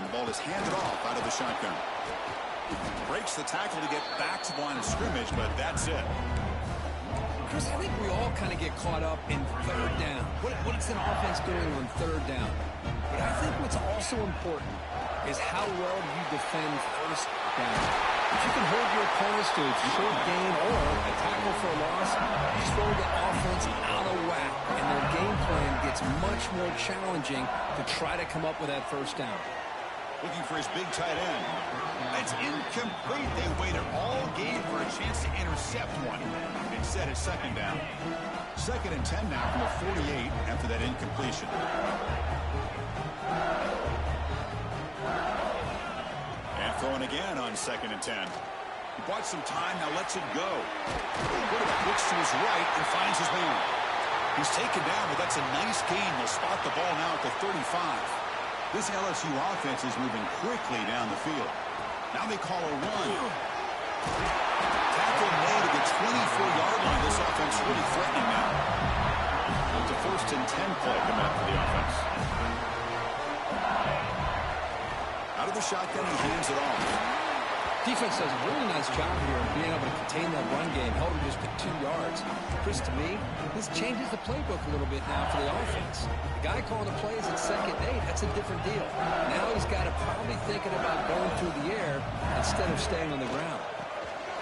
The ball is handed off out of the shotgun. Breaks the tackle to get back to the line of scrimmage, but that's it. Chris, I think we all kind of get caught up in third down. What's an offense doing on third down? But I think what's also important is how well you defend first down. If you can hold your opponents to a short gain or a tackle for a loss, you throw the offense out of whack, and their game plan gets much more challenging to try to come up with that first down. Looking for his big tight end. It's incomplete. They waited all game for a chance to intercept one. Instead, it's second down. 2nd and 10 now from the 48 after that incompletion. And throwing again on 2nd and 10. He bought some time, now lets it go. Quarterback looks to his right and finds his man. He's taken down, but that's a nice gain. They'll spot the ball now at the 35. This LSU offense is moving quickly down the field. Now they call a run. Tackle made at the 24-yard line. This offense really threatening now. It's a 1st and 10 play coming up for the offense. Out of the shotgun, he hands it off. Defense does a really nice job here of being able to contain that run game. Held him just to 2 yards. Chris, to me, this changes the playbook a little bit now for the offense. The guy calling the plays at 2nd and 8, that's a different deal. Now he's got to probably thinking about going through the air instead of staying on the ground.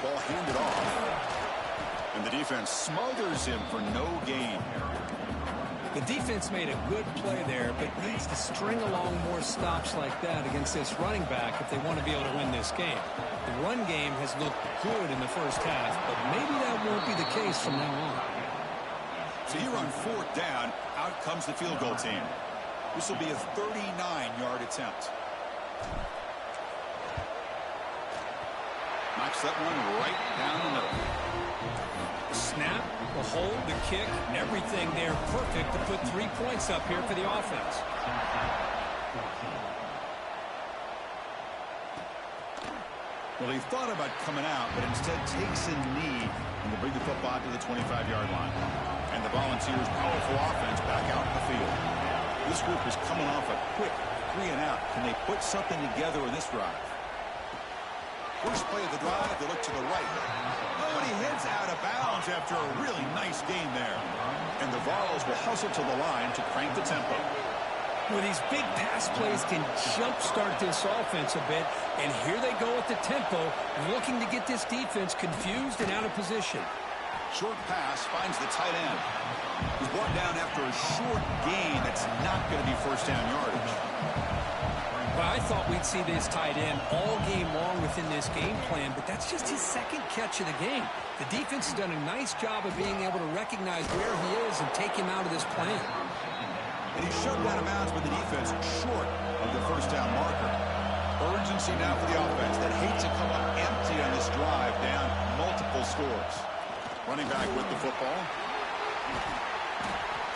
Ball handed off. And the defense smothers him for no gain. The defense made a good play there, but needs to string along more stops like that against this running back if they want to be able to win this game. The run game has looked good in the first half, but maybe that won't be the case from now on. So here on 4th down, out comes the field goal team. This will be a 39-yard attempt. Knocks that one right down the middle. Snap, the hold, the kick, everything there perfect to put 3 points up here for the offense. Well, he thought about coming out, but instead takes a knee and will bring the football to the 25-yard line. And the Volunteers' powerful offense back out in the field. This group is coming off a quick 3 and out. Can they put something together in this drive? First play of the drive, they look to the right. Oh, and he heads out of bounds after a really nice gain there. And the Vols will hustle to the line to crank the tempo. Well, these big pass plays can jumpstart this offense a bit, and here they go at the tempo, looking to get this defense confused and out of position. Short pass finds the tight end. He's brought down after a short gain that's not going to be first down yardage. Well, I thought we'd see this tight end all game long within this game plan, but that's just his 2nd catch of the game. The defense has done a nice job of being able to recognize where he is and take him out of this plan. And he's shoved out of bounds with the defense short of the first down marker. Urgency now for the offense that hates to come up empty on this drive down multiple scores. Running back with the football.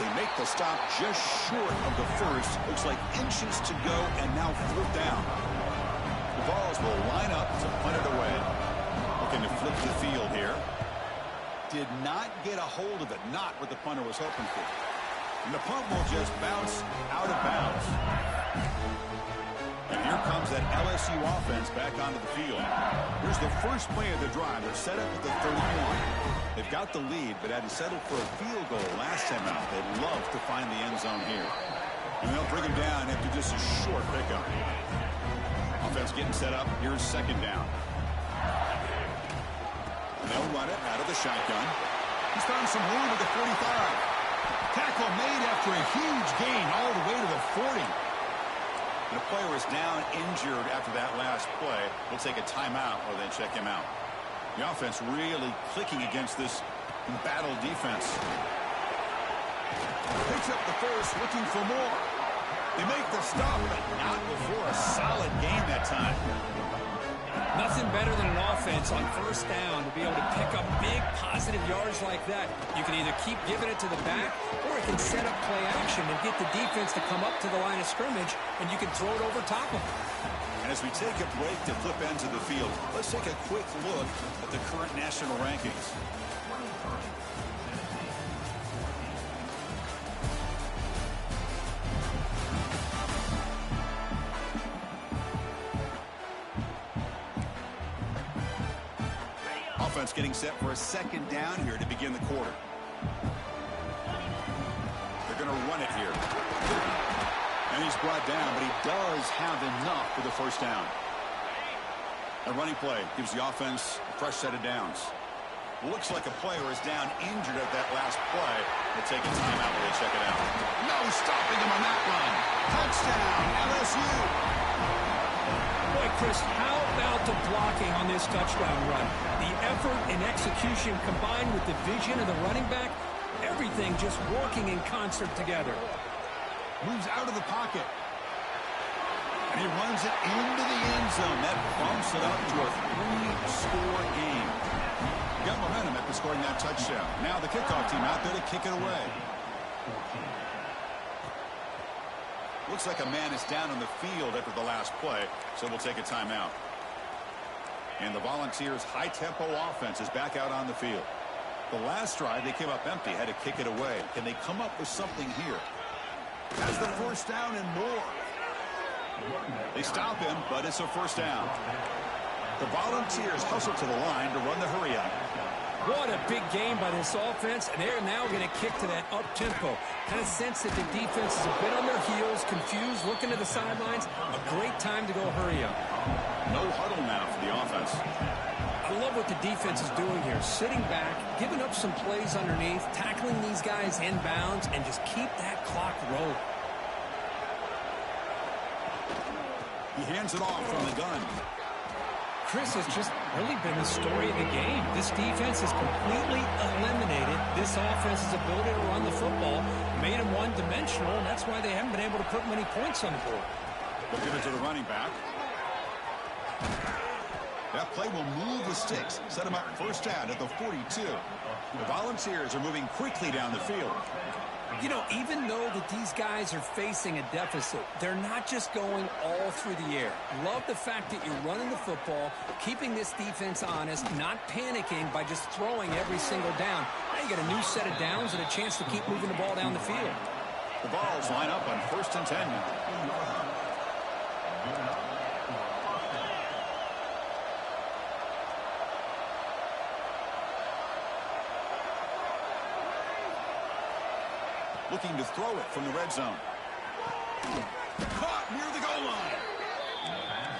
They make the stop just short of the first. Looks like inches to go, and now 4th down. The Vols will line up to punt it away. Looking to flip the field here. Did not get a hold of it. Not what the punter was hoping for. And the punt will just bounce out of bounds. And here comes that LSU offense back onto the field. Here's the first play of the drive. They're set up at the 31. They've got the lead, but had to settle for a field goal last time out. They'd love to find the end zone here. And they'll bring him down after just a short pickup. Offense getting set up. Here's 2nd down. And they'll run it out of the shotgun. He's found some room at the 45. Tackle made after a huge gain all the way to the 40. And the player is down injured after that last play. We'll take a timeout or then check him out. The offense really clicking against this embattled defense. Picks up the first, looking for more. They make the stop, but not before a solid gain that time. Nothing better than an offense on first down to be able to pick up big positive yards like that. You can either keep giving it to the back, or it can set up play action and get the defense to come up to the line of scrimmage, and you can throw it over top of them. And as we take a break to flip ends of the field, let's take a quick look at the current national rankings. offense getting set for a second down here to begin the quarter. They're going to run it here. And he's brought down, but he does have enough for the first down. A running play gives the offense a fresh set of downs. Looks like a player is down injured at that last play. They'll take a timeout while they check it out. No stopping him on that run. Touchdown, LSU. Boy, Chris, how about the blocking on this touchdown run? The effort and execution combined with the vision of the running back, everything just working in concert together. Moves out of the pocket. And he runs it into the end zone. That bumps it up to a 3-score game. Got momentum after scoring that touchdown. Now the kickoff team out there to kick it away. Looks like a man is down on the field after the last play, so we'll take a timeout. And the Volunteers' high-tempo offense is back out on the field. The last drive, they came up empty, had to kick it away. Can they come up with something here? Has the first down and more. They stop him, but it's a first down. The Volunteers hustle to the line to run the hurry up. What a big game by this offense, and they're now going to kick to that up-tempo. Kind of sense that the defense is a bit on their heels, confused, looking to the sidelines. A great time to go hurry up. No huddle now for the offense. I love what the defense is doing here. Sitting back, giving up some plays underneath, tackling these guys inbounds, and just keep that clock rolling. He hands it off from the gun. Chris, has just really been the story of the game. This defense has completely eliminated this offense's ability to run the football, made them one-dimensional, and that's why they haven't been able to put many points on the board. They'll give it to the running back. That play will move the sticks, set them up first down at the 42. The Volunteers are moving quickly down the field. You know, even though that these guys are facing a deficit, they're not just going all through the air. Love the fact that you're running the football, keeping this defense honest, not panicking by just throwing every single down. Now you get a new set of downs and a chance to keep moving the ball down the field. The Vols line up on 1st and 10. Looking to throw it from the red zone. Caught near the goal line.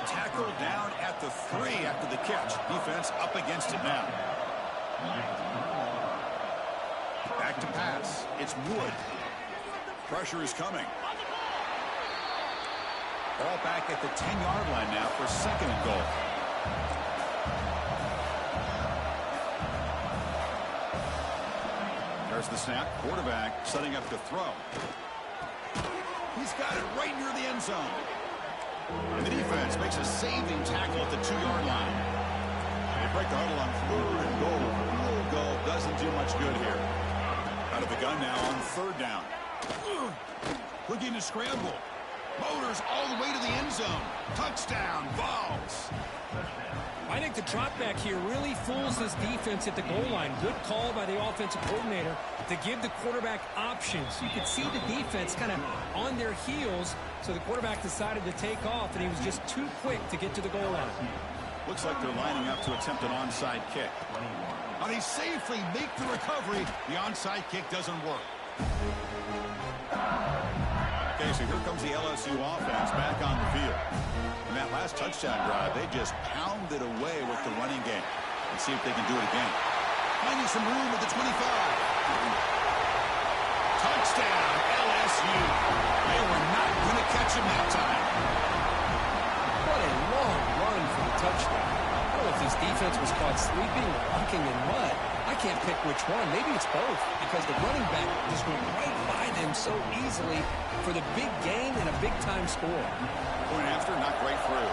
Tackled down at the 3 after the catch. Defense up against it now. Back to pass. It's Wood. Pressure is coming. Ball back at the 10-yard line now for 2nd and goal. There's the snap. Quarterback setting up to throw. He's got it right near the end zone. And the defense makes a saving tackle at the 2-yard line. They break the huddle on 3rd and goal. Field goal doesn't do much good here. Out of the gun now on 3rd down. Looking to scramble. Motors all the way to the end zone. Touchdown, Vols. I think the drop back here really fools this defense at the goal line. Good call by the offensive coordinator to give the quarterback options. You could see the defense kind of on their heels, so the quarterback decided to take off, and he was just too quick to get to the goal line. Looks like they're lining up to attempt an onside kick. And he safely make the recovery. The onside kick doesn't work. Okay, so here comes the LSU offense back on the field. In that last touchdown drive, they just pounded away with the running game. Let's see if they can do it again. Finding some room at the 25. Touchdown, LSU. They were not going to catch him that time. What a long run for the touchdown. I don't know if this defense was caught sleeping or walking in mud. I can't pick which one. Maybe it's both, because the running back just went right by them so easily for the big gain and a big-time score. Point after, not great through.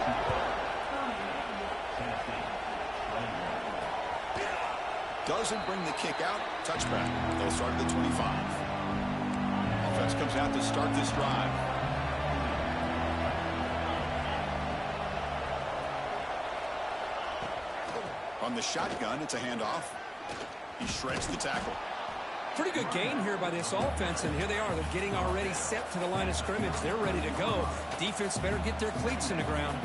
Doesn't bring the kick out. Touchback. They'll start at the 25. Offense comes out to start this drive. On the shotgun, it's a handoff. He shreds the tackle. Pretty good gain here by this offense, and here they are. They're getting already set to the line of scrimmage. They're ready to go. Defense better get their cleats in the ground.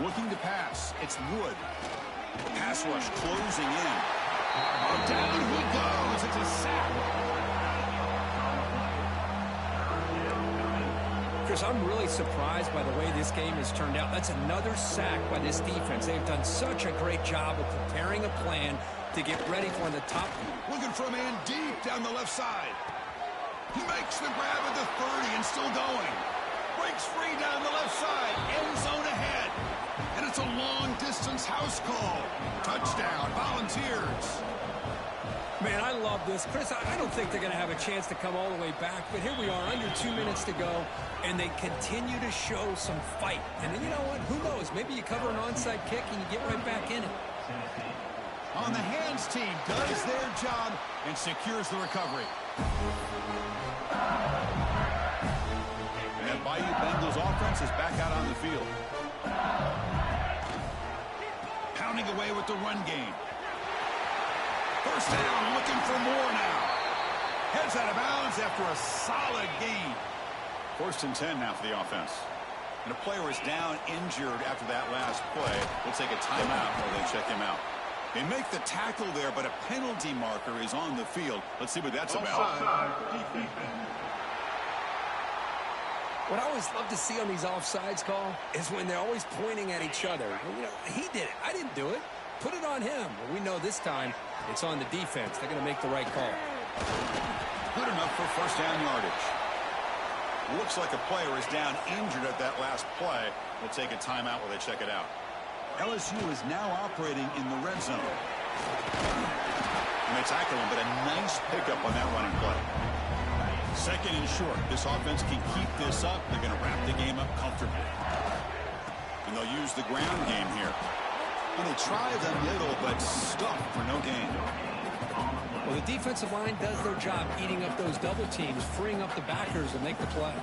Looking to pass. It's Wood. Pass rush closing in. Oh, down he goes. It's a sack. Chris, I'm really surprised by the way this game has turned out. That's another sack by this defense. They've done such a great job of preparing a plan to get ready for the top. Looking for a man deep down the left side. He makes the grab at the 30 and still going. Breaks free down the left side. End zone ahead. And it's a long-distance house call. Touchdown, Volunteers. Man, I love this. Chris, I don't think they're going to have a chance to come all the way back, but here we are, under 2 minutes to go, and they continue to show some fight. And then you know what? Who knows? Maybe you cover an onside kick and you get right back in it. On the hands team does their job and secures the recovery. And that Bayou Bengals offense is back out on the field. Pounding away with the run game. First down, looking for more now. Heads out of bounds after a solid gain. 1st and 10 now for the offense. And a player is down injured after that last play. We'll take a timeout while they check him out. They make the tackle there, but a penalty marker is on the field. Let's see what that's about. What I always love to see on these offsides call is when they're always pointing at each other. Well, you know, he did it. I didn't do it. Put it on him. Well, we know this time it's on the defense. They're going to make the right call. Good enough for first down yardage. Looks like a player is down injured at that last play. We'll take a timeout while they check it out. LSU is now operating in the red zone. And they tackle him, but a nice pickup on that running play. 2nd and short. This offense can keep this up. They're going to wrap the game up comfortably. And they'll use the ground game here. And they try the middle, but stuck for no gain. Well, the defensive line does their job eating up those double teams, freeing up the backers to make the play.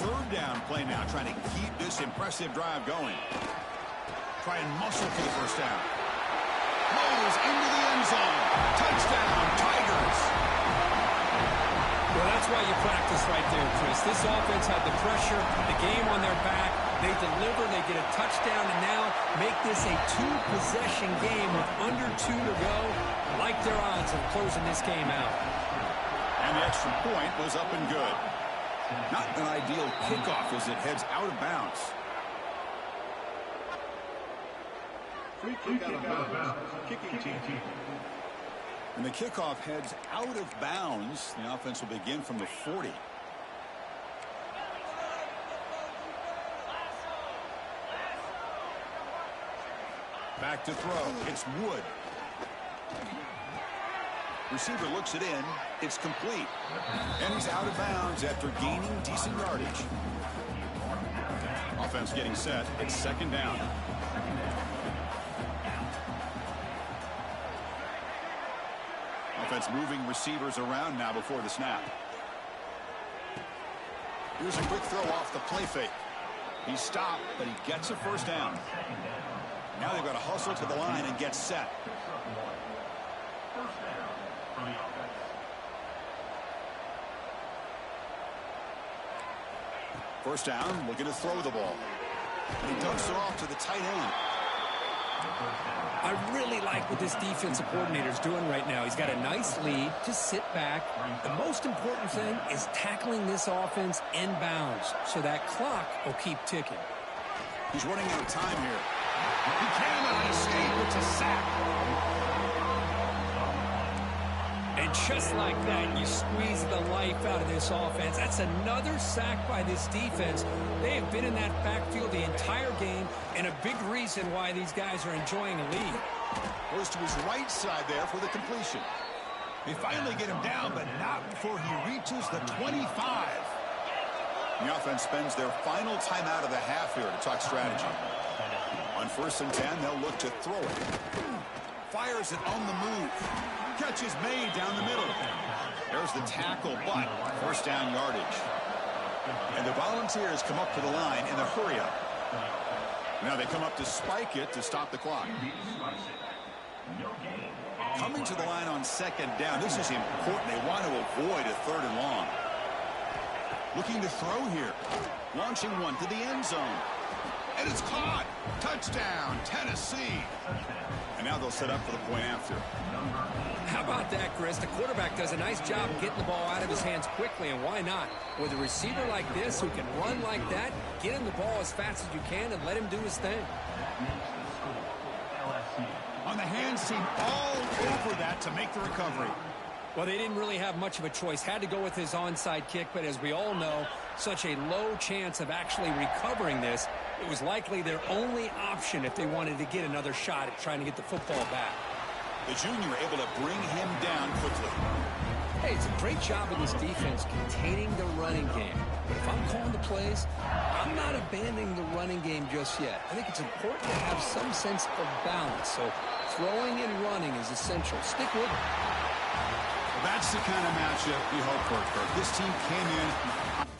3rd down play now, trying to keep this impressive drive going. Try and muscle for the first down. Rolls into the end zone. Touchdown, Tigers. Well, that's why you practice right there, Chris. This offense had the pressure, the game on their back. They deliver, they get a touchdown, and now make this a 2-possession game with under 2 to go. Like their odds of closing this game out. And the extra point was up and good. Not an ideal kickoff as it heads out of bounds. Free kick out of bounds. Kicking team. And the kickoff heads out of bounds. The offense will begin from the 40. Back to throw. It's Wood. Receiver looks it in. It's complete. And he's out of bounds after gaining decent yardage. Offense getting set. It's 2nd down. Offense moving receivers around now before the snap. Here's a quick throw off the play fake. He stopped, but he gets a first down. Now they've got to hustle to the line and get set. First down, looking to throw the ball. And he dumps it off to the tight end. I really like what this defensive coordinator is doing right now. He's got a nice lead. Just sit back. The most important thing is tackling this offense inbounds so that clock will keep ticking. He's running out of time here. He cannot escape. It's a sack. And just like that, you squeeze the life out of this offense. That's another sack by this defense. They have been in that backfield the entire game, and a big reason why these guys are enjoying a lead. Goes to his right side there for the completion. They finally get him down, but not before he reaches the 25. The offense spends their final timeout of the half here to talk strategy. On 1st and 10, they'll look to throw it. Fires it on the move. Catch is made down the middle. There's the tackle, but first down yardage. And the Volunteers come up to the line in the hurry-up. Now they come up to spike it to stop the clock. Coming to the line on 2nd down. This is important. They want to avoid a 3rd and long. Looking to throw here. Launching one to the end zone. And it's caught. Touchdown, Tennessee. And now they'll set up for the point after. How about that, Chris? The quarterback does a nice job getting the ball out of his hands quickly, and why not? With a receiver like this who can run like that, get him the ball as fast as you can and let him do his thing. On the hands team all over that to make the recovery. Well, they didn't really have much of a choice. Had to go with his onside kick, but as we all know, such a low chance of actually recovering this. It was likely their only option if they wanted to get another shot at trying to get the football back. The junior able to bring him down quickly. Hey, it's a great job of this defense containing the running game. But if I'm calling the plays, I'm not abandoning the running game just yet. I think it's important to have some sense of balance. So throwing and running is essential. Stick with it. That's the kind of matchup you hope for, Kirk. This team came in